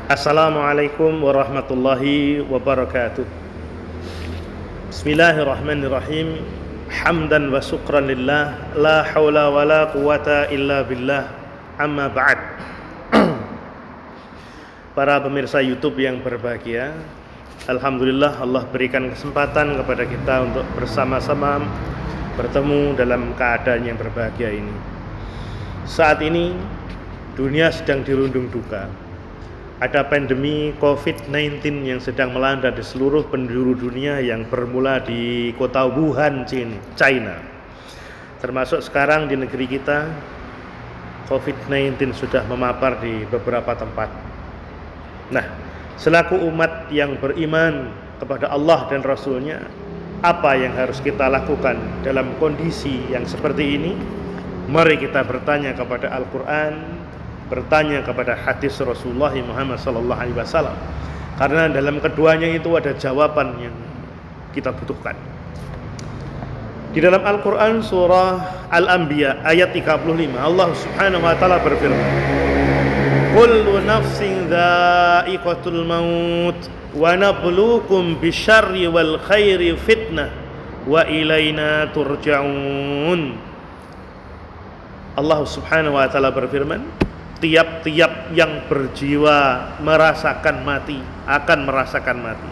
Assalamualaikum warahmatullahi wabarakatuh. Bismillahirrahmanirrahim. Hamdan wa syukran lillah, la haula wa la quwata illa billah. Amma ba'd. Para pemirsa YouTube yang berbahagia, alhamdulillah Allah berikan kesempatan kepada kita untuk bersama-sama bertemu dalam keadaan yang berbahagia ini. Saat ini dunia sedang dirundung duka. Ada pandemi COVID-19 yang sedang melanda di seluruh penjuru dunia yang bermula di kota Wuhan, China. Termasuk sekarang di negeri kita, COVID-19 sudah memapar di beberapa tempat. Nah, selaku umat yang beriman kepada Allah dan Rasul-Nya, apa yang harus kita lakukan dalam kondisi yang seperti ini? Mari kita bertanya kepada Al-Quran, bertanya kepada hadis Rasulullah Muhammad SAW, karena dalam keduanya itu ada jawaban yang kita butuhkan. Di dalam Al-Quran surah Al-Anbiya ayat 35, Allah Subhanahu wa taala berfirman, kullu nafsin dha'iqatul maut wa nabluukum bisyarri wal khairi fitnah wa ilaina turja'un. Allah Subhanahu wa taala berfirman, tiap-tiap yang berjiwa merasakan mati akan merasakan mati.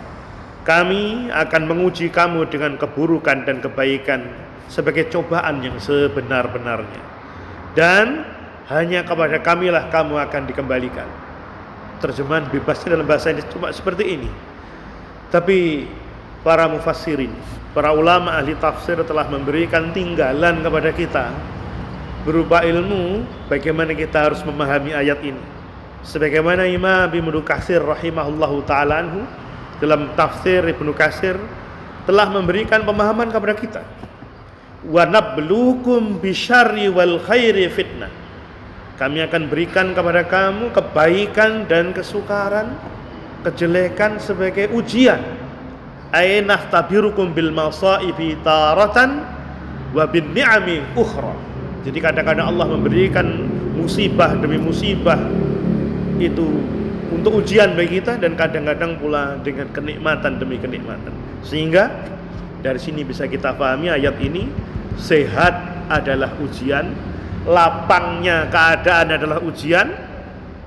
Kami akan menguji kamu dengan keburukan dan kebaikan sebagai cobaan yang sebenar-benarnya, dan hanya kepada kamilah kamu akan dikembalikan. Terjemahan bebasnya dalam bahasa Indonesia cuma seperti ini, tapi para mufassirin, para ulama ahli tafsir telah memberikan tinggalan kepada kita berupa ilmu bagaimana kita harus memahami ayat ini. Sebagaimana Imam Ibnu Katsir rahimahullahu ta'ala anhu dalam tafsir Ibnu Katsir telah memberikan pemahaman kepada kita, wa nabluukum bisyarri wal khairi fitnah, kami akan berikan kepada kamu kebaikan dan kesukaran, kejelekan sebagai ujian. Ay nahtabirukum bil masaibi taratan wa bin ni'ami ukhra. Jadi kadang-kadang Allah memberikan musibah demi musibah itu untuk ujian bagi kita, dan kadang-kadang pula dengan kenikmatan demi kenikmatan. Sehingga dari sini bisa kita pahami ayat ini, sehat adalah ujian, lapangnya keadaan adalah ujian,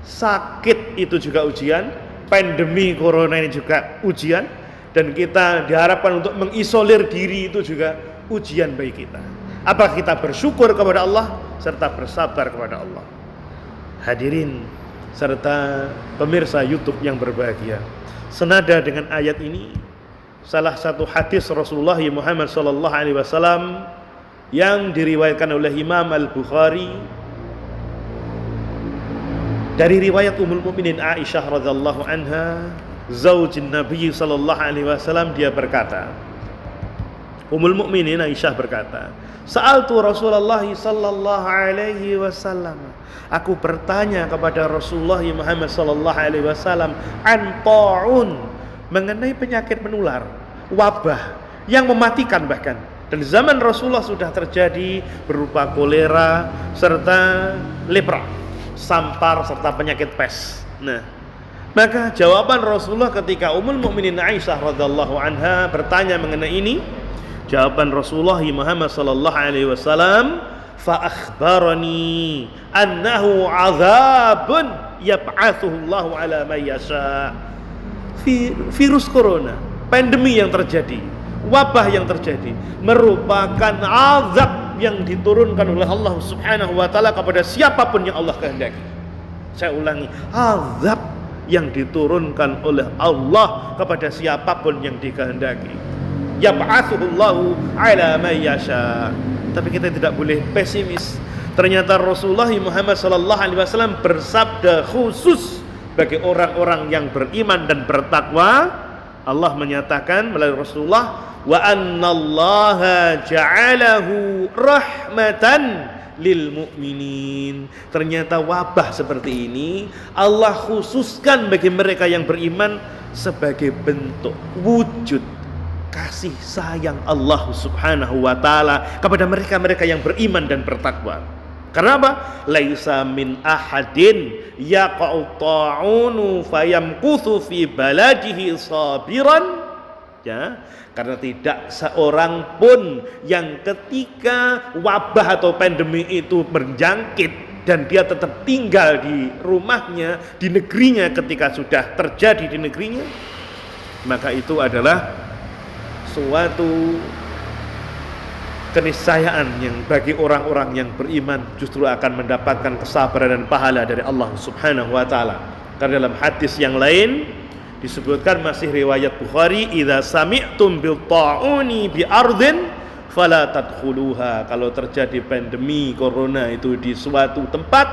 sakit itu juga ujian, pandemi corona ini juga ujian, dan kita diharapkan untuk mengisolir diri itu juga ujian bagi kita. Apakah kita bersyukur kepada Allah serta bersabar kepada Allah? Hadirin serta pemirsa YouTube yang berbahagia, senada dengan ayat ini, salah satu hadis Rasulullah Muhammad SAW yang diriwayatkan oleh Imam Al-Bukhari dari riwayat Ummul Mukminin Aisyah radhiyallahu anha, zaujin Nabi SAW, dia berkata, Ummul Mukminin Aisyah berkata, sa'altu Rasulullah sallallahu alaihi wasallam, aku bertanya kepada Rasulullah Muhammad sallallahu alaihi wasallam an ta'un, mengenai penyakit menular, wabah yang mematikan bahkan. Dan zaman Rasulullah sudah terjadi berupa kolera serta lepra, sampar serta penyakit pes. Nah, maka jawaban Rasulullah ketika Ummul Mukminin Aisyah radhiyallahu anha bertanya mengenai ini, jawaban Rasulullah Muhammad sallallahu alaihi wasallam, fa akhbarani annahu azabun yab'atsuhu Allahu ala may yasha. Virus corona, pandemi yang terjadi, wabah yang terjadi merupakan azab yang diturunkan oleh Allah Subhanahu wa taala kepada siapapun yang Allah kehendaki. Saya ulangi, azab yang diturunkan oleh Allah kepada siapapun yang dikehendaki. Yab'atsuhullahu ala may yasha. Tapi kita tidak boleh pesimis. Ternyata Rasulullah Muhammad sallallahu alaihi wasallam bersabda khusus bagi orang-orang yang beriman dan bertakwa. Allah menyatakan melalui Rasulullah, wa annallaha ja'alahu rahmatan lil mu'minin. Ternyata wabah seperti ini Allah khususkan bagi mereka yang beriman sebagai bentuk wujud kasih sayang Allah Subhanahu wa taala kepada mereka-mereka yang beriman dan bertakwa. Karena apa? Laisa min ahadin yaqa'u ta'unu fayamkuthu fi baladihi sabiran. Ya, karena tidak seorang pun yang ketika wabah atau pandemi itu berjangkit dan dia tetap tinggal di rumahnya, di negerinya ketika sudah terjadi di negerinya, maka itu adalah suatu keniscayaan yang bagi orang-orang yang beriman justru akan mendapatkan kesabaran dan pahala dari Allah Subhanahu wa taala. Karena dalam hadis yang lain disebutkan, masih riwayat Bukhari, idza sami'tum bil ta'uni bi ardin fala tadkhuluha. Kalau terjadi pandemi corona itu di suatu tempat,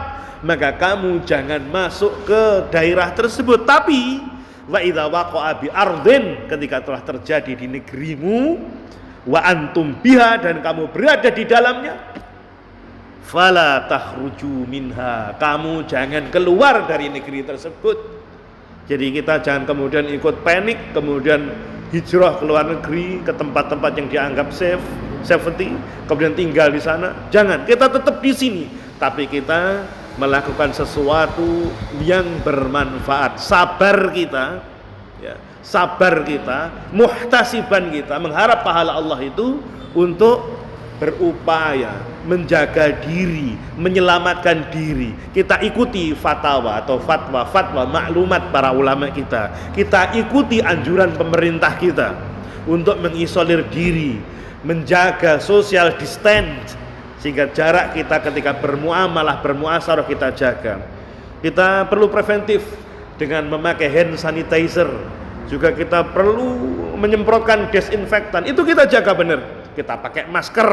maka kamu jangan masuk ke daerah tersebut. Tapi wa idza waqa'a bi ardin, ketika telah terjadi di negerimu, wa antum biha, dan kamu berada di dalamnya, fala takhruju minha, kamu jangan keluar dari negeri tersebut. Jadi kita jangan kemudian ikut panik, kemudian hijrah ke luar negeri, ke tempat-tempat yang dianggap safety, kemudian tinggal di sana. Jangan, kita tetap di sini, tapi kita melakukan sesuatu yang bermanfaat. Sabar kita, ya, sabar kita, muhtasiban kita, mengharap pahala Allah itu untuk berupaya menjaga diri, menyelamatkan diri. Kita ikuti fatwa atau fatwa maklumat para ulama kita. Kita ikuti anjuran pemerintah kita untuk mengisolir diri, menjaga social distance, sehingga jarak kita ketika bermuamalah, bermuasyarah kita jaga. Kita perlu preventif dengan memakai hand sanitizer. Juga kita perlu menyemprotkan desinfektan. Itu kita jaga benar. Kita pakai masker.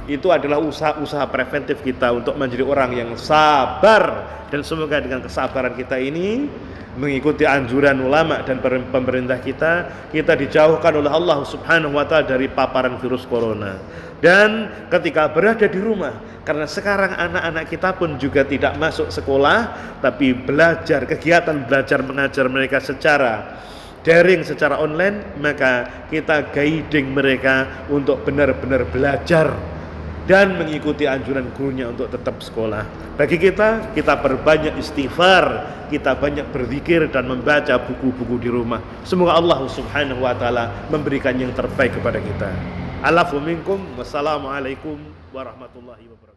Itu adalah usaha preventif kita untuk menjadi orang yang sabar. Dan semoga dengan kesabaran kita ini, mengikuti anjuran ulama dan pemerintah kita dijauhkan oleh Allah Subhanahu wa taala dari paparan virus corona. Dan ketika berada di rumah, karena sekarang anak-anak kita pun juga tidak masuk sekolah, tapi belajar, kegiatan belajar mengajar mereka secara daring, secara online, maka kita guiding mereka untuk benar-benar belajar dan mengikuti anjuran gurunya untuk tetap sekolah. Bagi kita perbanyak istighfar, kita banyak berzikir dan membaca buku-buku di rumah. Semoga Allah Subhanahu wa taala memberikan yang terbaik kepada kita. Alafu minkum, wassalamualaikum warahmatullahi wabarakatuh.